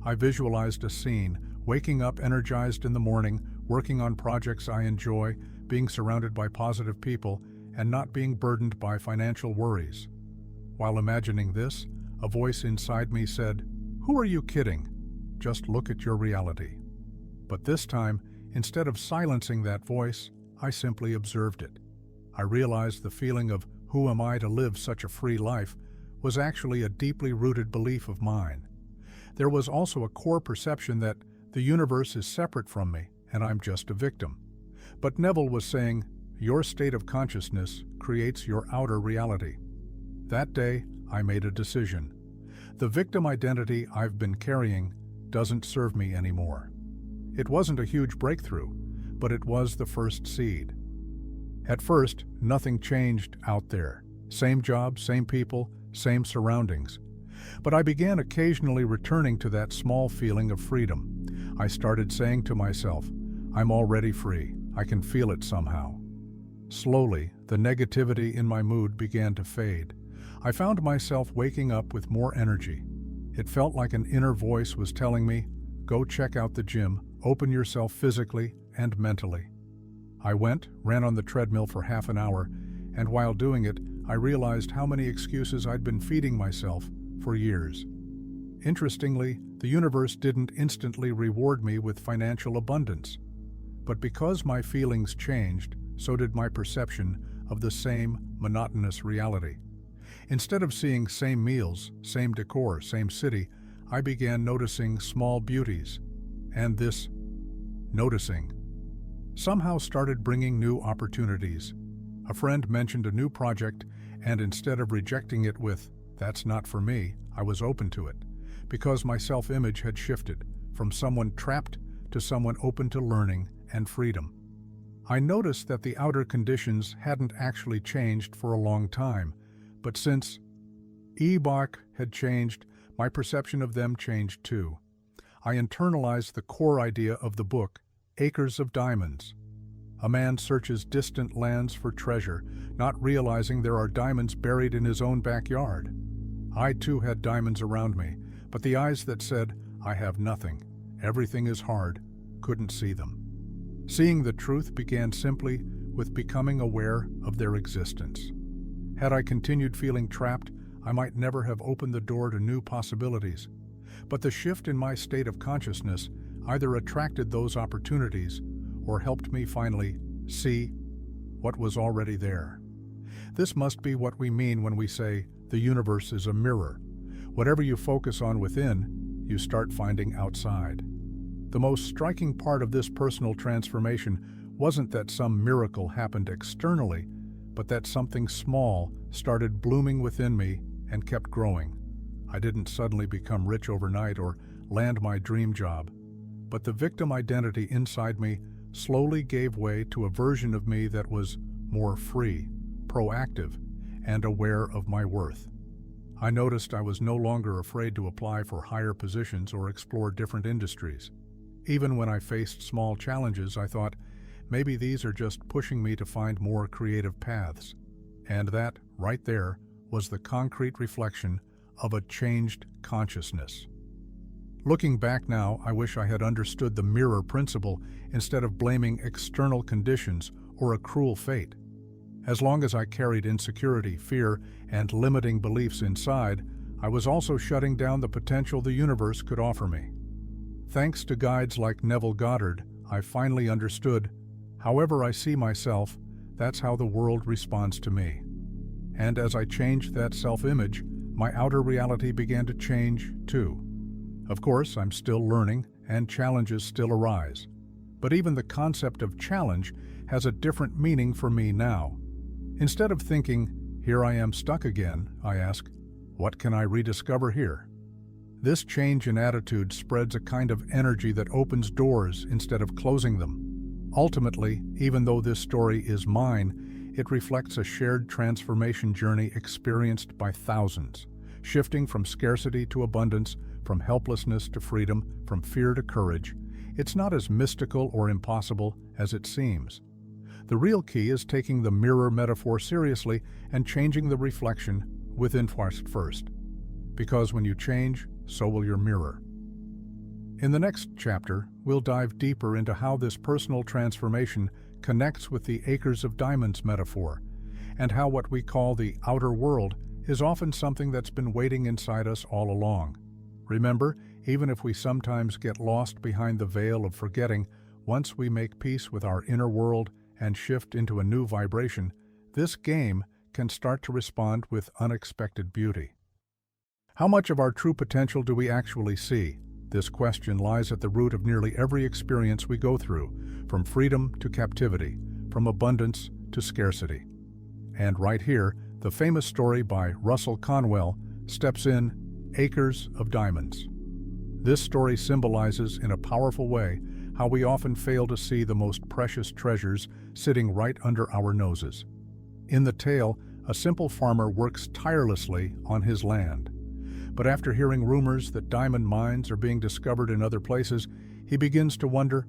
I visualized a scene waking up energized in the morning, working on projects I enjoy, being surrounded by positive people, and not being burdened by financial worries. While imagining this, a voice inside me said, "Who are you kidding? Just look at your reality." But this time, instead of silencing that voice, I simply observed it. I realized the feeling of "who am I to live such a free life" was actually a deeply rooted belief of mine. There was also a core perception that the universe is separate from me and I'm just a victim. But Neville was saying, your state of consciousness creates your outer reality. That day, I made a decision. The victim identity I've been carrying doesn't serve me anymore. It wasn't a huge breakthrough, but it was the first seed. At first, nothing changed out there. Same job, same people, same surroundings. But I began occasionally returning to that small feeling of freedom. I started saying to myself, I'm already free. I can feel it somehow. Slowly, the negativity in my mood began to fade. I found myself waking up with more energy. It felt like an inner voice was telling me, go check out the gym, open yourself physically and mentally. I went, ran on the treadmill for half an hour, and while doing it, I realized how many excuses I'd been feeding myself for years. Interestingly, the universe didn't instantly reward me with financial abundance. But because my feelings changed, so did my perception of the same monotonous reality. Instead of seeing same meals, same decor, same city, I began noticing small beauties. And this noticing somehow started bringing new opportunities. A friend mentioned a new project, and instead of rejecting it with, "That's not for me," I was open to it, because my self-image had shifted from someone trapped to someone open to learning and freedom. I noticed that the outer conditions hadn't actually changed for a long time, but since Ebach had changed, my perception of them changed too. I internalized the core idea of the book, Acres of Diamonds. A man searches distant lands for treasure, not realizing there are diamonds buried in his own backyard. I too had diamonds around me, but the eyes that said, I have nothing, everything is hard, couldn't see them. Seeing the truth began simply with becoming aware of their existence. Had I continued feeling trapped, I might never have opened the door to new possibilities. But the shift in my state of consciousness either attracted those opportunities or helped me finally see what was already there. This must be what we mean when we say the universe is a mirror. Whatever you focus on within, you start finding outside. The most striking part of this personal transformation wasn't that some miracle happened externally, but that something small started blooming within me and kept growing. I didn't suddenly become rich overnight or land my dream job, but the victim identity inside me slowly gave way to a version of me that was more free, proactive, and aware of my worth. I noticed I was no longer afraid to apply for higher positions or explore different industries. Even when I faced small challenges, I thought, maybe these are just pushing me to find more creative paths. And that, right there, was the concrete reflection of a changed consciousness. Looking back now, I wish I had understood the mirror principle instead of blaming external conditions or a cruel fate. As long as I carried insecurity, fear, and limiting beliefs inside, I was also shutting down the potential the universe could offer me. Thanks to guides like Neville Goddard, I finally understood, however I see myself, that's how the world responds to me. And as I changed that self-image, my outer reality began to change too. Of course, I'm still learning, and challenges still arise. But even the concept of challenge has a different meaning for me now. Instead of thinking, here I am stuck again, I ask, what can I rediscover here? This change in attitude spreads a kind of energy that opens doors instead of closing them. Ultimately, even though this story is mine, it reflects a shared transformation journey experienced by thousands, shifting from scarcity to abundance, from helplessness to freedom, from fear to courage. It's not as mystical or impossible as it seems. The real key is taking the mirror metaphor seriously and changing the reflection within first. Because when you change, so will your mirror. In the next chapter, we'll dive deeper into how this personal transformation connects with the acres of diamonds metaphor, and how what we call the outer world is often something that's been waiting inside us all along. Remember, even if we sometimes get lost behind the veil of forgetting, once we make peace with our inner world and shift into a new vibration, this game can start to respond with unexpected beauty. How much of our true potential do we actually see? This question lies at the root of nearly every experience we go through, from freedom to captivity, from abundance to scarcity. And right here, the famous story by Russell Conwell steps in, Acres of Diamonds. This story symbolizes in a powerful way how we often fail to see the most precious treasures sitting right under our noses. In the tale, a simple farmer works tirelessly on his land. But after hearing rumors that diamond mines are being discovered in other places, he begins to wonder,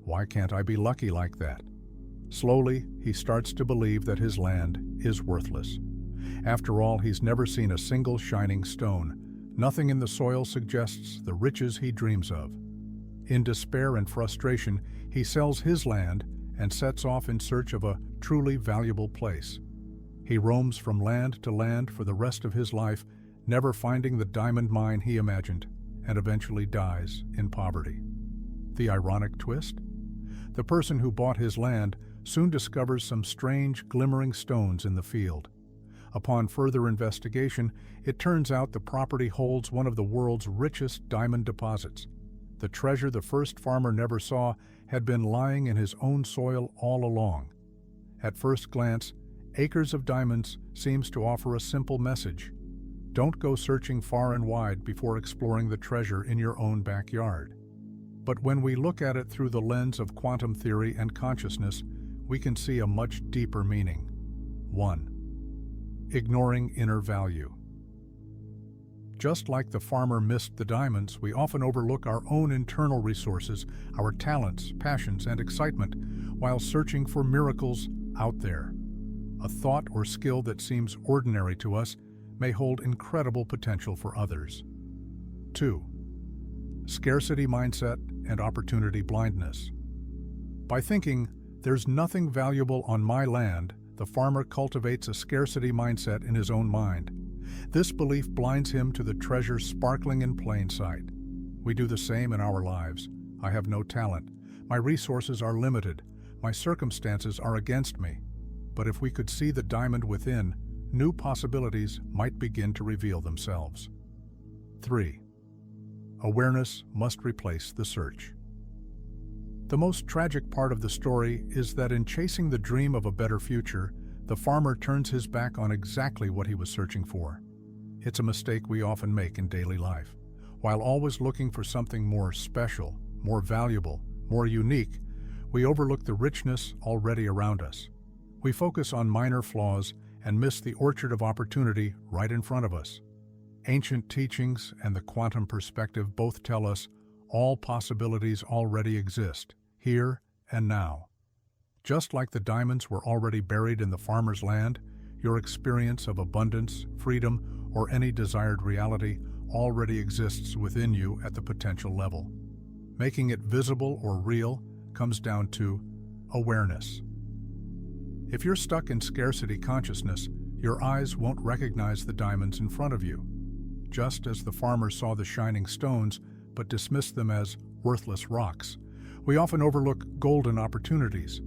why can't I be lucky like that? Slowly, he starts to believe that his land is worthless. After all, he's never seen a single shining stone. Nothing in the soil suggests the riches he dreams of. In despair and frustration, he sells his land and sets off in search of a truly valuable place. He roams from land to land for the rest of his life, never finding the diamond mine he imagined, and eventually dies in poverty. The ironic twist? The person who bought his land soon discovers some strange, glimmering stones in the field. Upon further investigation, it turns out the property holds one of the world's richest diamond deposits. The treasure the first farmer never saw had been lying in his own soil all along. At first glance, Acres of Diamonds seems to offer a simple message. Don't go searching far and wide before exploring the treasure in your own backyard. But when we look at it through the lens of quantum theory and consciousness, we can see a much deeper meaning. 1. Ignoring inner value. Just like the farmer missed the diamonds, we often overlook our own internal resources, our talents, passions, and excitement, while searching for miracles out there. A thought or skill that seems ordinary to us may hold incredible potential for others. 2. Scarcity mindset and opportunity blindness. By thinking, there's nothing valuable on my land, the farmer cultivates a scarcity mindset in his own mind. This belief blinds him to the treasure sparkling in plain sight. We do the same in our lives. I have no talent. My resources are limited. My circumstances are against me. But if we could see the diamond within, new possibilities might begin to reveal themselves. 3. Awareness must replace the search. The most tragic part of the story is that in chasing the dream of a better future, the farmer turns his back on exactly what he was searching for. It's a mistake we often make in daily life. While always looking for something more special, more valuable, more unique, we overlook the richness already around us. We focus on minor flaws and miss the orchard of opportunity right in front of us. Ancient teachings and the quantum perspective both tell us all possibilities already exist, here and now. Just like the diamonds were already buried in the farmer's land, your experience of abundance, freedom, or any desired reality already exists within you at the potential level. Making it visible or real comes down to awareness. If you're stuck in scarcity consciousness, your eyes won't recognize the diamonds in front of you. Just as the farmer saw the shining stones but dismissed them as worthless rocks, we often overlook golden opportunities.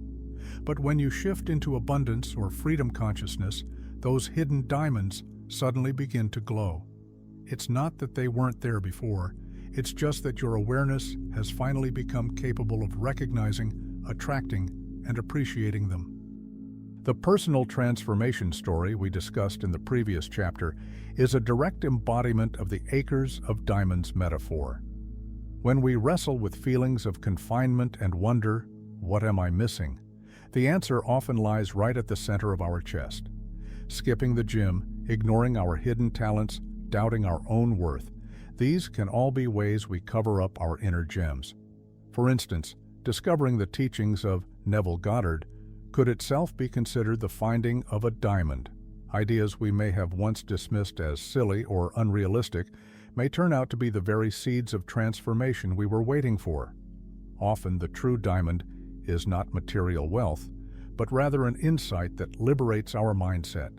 But when you shift into abundance or freedom consciousness, those hidden diamonds suddenly begin to glow. It's not that they weren't there before, it's just that your awareness has finally become capable of recognizing, attracting, and appreciating them. The personal transformation story we discussed in the previous chapter is a direct embodiment of the acres of diamonds metaphor. When we wrestle with feelings of confinement and wonder, what am I missing? The answer often lies right at the center of our chest. Skipping the gym, ignoring our hidden talents, doubting our own worth, these can all be ways we cover up our inner gems. For instance, discovering the teachings of Neville Goddard could itself be considered the finding of a diamond. Ideas we may have once dismissed as silly or unrealistic may turn out to be the very seeds of transformation we were waiting for. Often the true diamond is not material wealth, but rather an insight that liberates our mindset.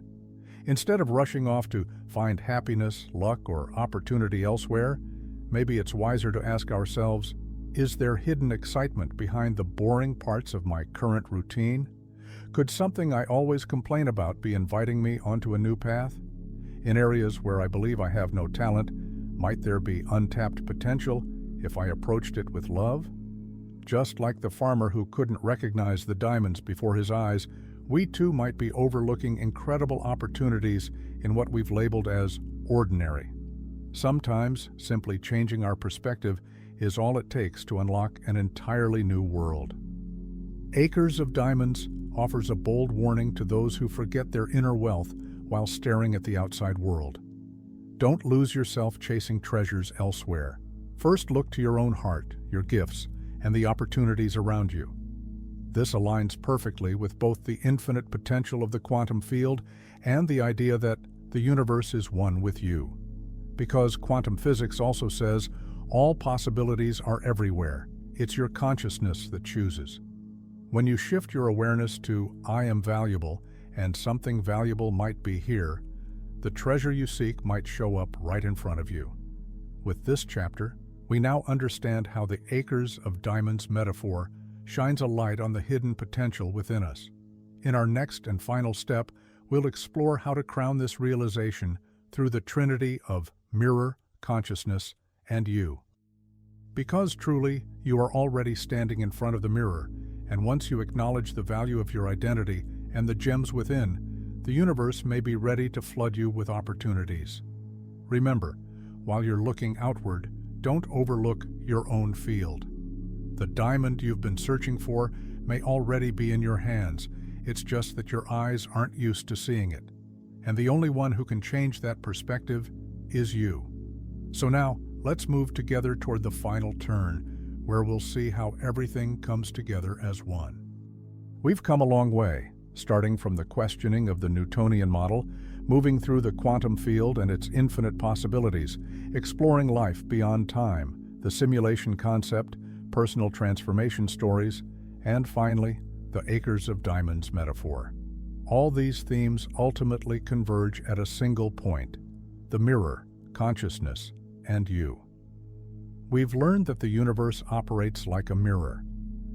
Instead of rushing off to find happiness, luck, or opportunity elsewhere, maybe it's wiser to ask ourselves, is there hidden excitement behind the boring parts of my current routine? Could something I always complain about be inviting me onto a new path? In areas where I believe I have no talent, might there be untapped potential if I approached it with love? Just like the farmer who couldn't recognize the diamonds before his eyes, we too might be overlooking incredible opportunities in what we've labeled as ordinary. Sometimes, simply changing our perspective is all it takes to unlock an entirely new world. Acres of Diamonds offers a bold warning to those who forget their inner wealth while staring at the outside world. Don't lose yourself chasing treasures elsewhere. First, look to your own heart, your gifts, and the opportunities around you. This aligns perfectly with both the infinite potential of the quantum field and the idea that the universe is one with you. Because quantum physics also says all possibilities are everywhere. It's your consciousness that chooses. When you shift your awareness to "I am valuable" and something valuable might be here, the treasure you seek might show up right in front of you. With this chapter, we now understand how the acres of diamonds metaphor shines a light on the hidden potential within us. In our next and final step, we'll explore how to crown this realization through the trinity of mirror, consciousness, and you. Because truly, you are already standing in front of the mirror, and once you acknowledge the value of your identity and the gems within, the universe may be ready to flood you with opportunities. Remember, while you're looking outward, don't overlook your own field. The diamond you've been searching for may already be in your hands. It's just that your eyes aren't used to seeing it. And the only one who can change that perspective is you. So now, let's move together toward the final turn, where we'll see how everything comes together as one. We've come a long way, starting from the questioning of the Newtonian model, moving through the quantum field and its infinite possibilities, exploring life beyond time, the simulation concept, personal transformation stories, and finally, the acres of diamonds metaphor. All these themes ultimately converge at a single point: the mirror, consciousness, and you. We've learned that the universe operates like a mirror.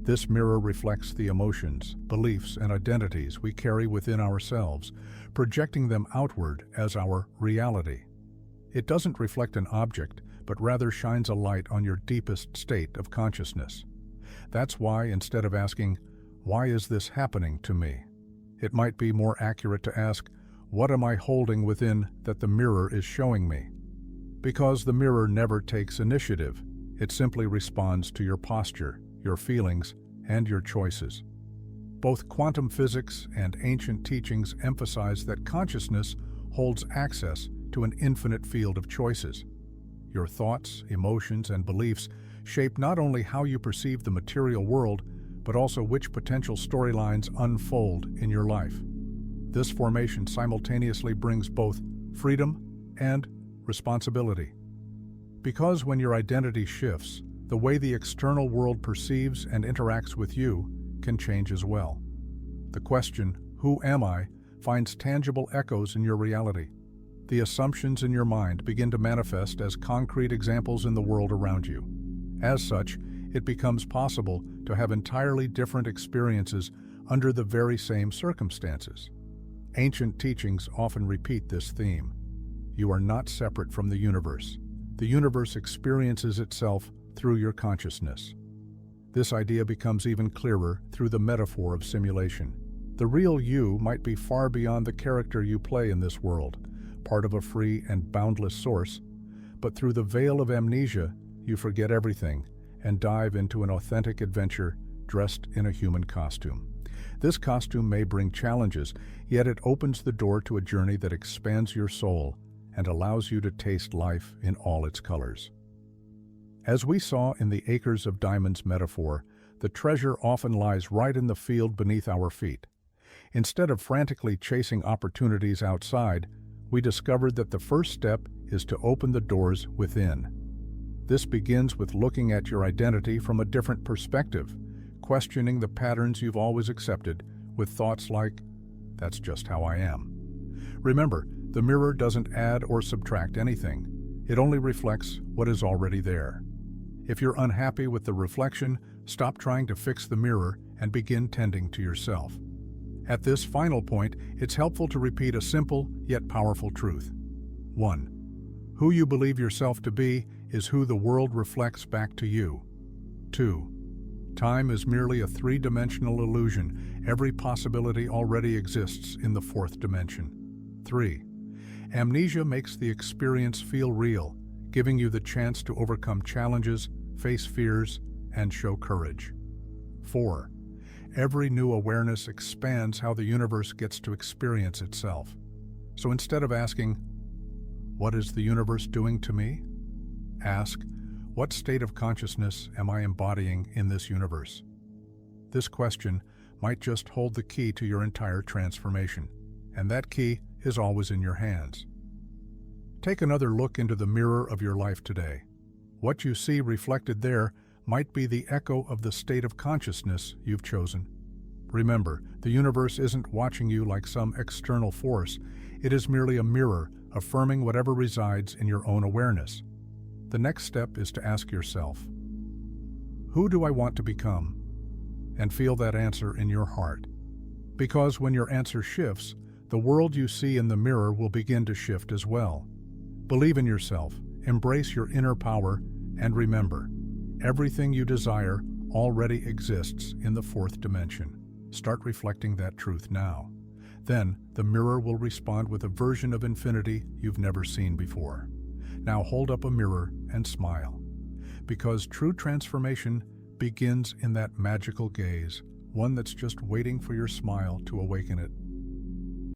This mirror reflects the emotions, beliefs, and identities we carry within ourselves, projecting them outward as our reality. It doesn't reflect an object, but rather shines a light on your deepest state of consciousness. That's why, instead of asking, "Why is this happening to me?" it might be more accurate to ask, "What am I holding within that the mirror is showing me?" Because the mirror never takes initiative. It simply responds to your posture, your feelings, and your choices. Both quantum physics and ancient teachings emphasize that consciousness holds access to an infinite field of choices. Your thoughts, emotions, and beliefs shape not only how you perceive the material world, but also which potential storylines unfold in your life. This formation simultaneously brings both freedom and responsibility. Because when your identity shifts, the way the external world perceives and interacts with you can change as well. The question, "Who am I?" finds tangible echoes in your reality. The assumptions in your mind begin to manifest as concrete examples in the world around you. As such, it becomes possible to have entirely different experiences under the very same circumstances. Ancient teachings often repeat this theme. You are not separate from the universe. The universe experiences itself through your consciousness. This idea becomes even clearer through the metaphor of simulation. The real you might be far beyond the character you play in this world, part of a free and boundless source, but through the veil of amnesia, you forget everything and dive into an authentic adventure dressed in a human costume. This costume may bring challenges, yet it opens the door to a journey that expands your soul and allows you to taste life in all its colors. As we saw in the acres of diamonds metaphor, the treasure often lies right in the field beneath our feet. Instead of frantically chasing opportunities outside, we discovered that the first step is to open the doors within. This begins with looking at your identity from a different perspective, questioning the patterns you've always accepted with thoughts like, "That's just how I am." Remember, the mirror doesn't add or subtract anything. It only reflects what is already there. If you're unhappy with the reflection, stop trying to fix the mirror and begin tending to yourself. At this final point, it's helpful to repeat a simple yet powerful truth. 1. Who you believe yourself to be is who the world reflects back to you. 2. Time is merely a three-dimensional illusion. Every possibility already exists in the fourth dimension. 3. Amnesia makes the experience feel real, giving you the chance to overcome challenges, face fears, and show courage. 4. Every new awareness expands how the universe gets to experience itself. So instead of asking, "What is the universe doing to me?" ask, "What state of consciousness am I embodying in this universe?" This question might just hold the key to your entire transformation, and that key is always in your hands. Take another look into the mirror of your life today. What you see reflected there might be the echo of the state of consciousness you've chosen. Remember, the universe isn't watching you like some external force. It is merely a mirror affirming whatever resides in your own awareness. The next step is to ask yourself, "Who do I want to become?" And feel that answer in your heart. Because when your answer shifts, the world you see in the mirror will begin to shift as well. Believe in yourself, embrace your inner power, and remember, everything you desire already exists in the fourth dimension. Start reflecting that truth now. Then, the mirror will respond with a version of infinity you've never seen before. Now hold up a mirror and smile. Because true transformation begins in that magical gaze, one that's just waiting for your smile to awaken it.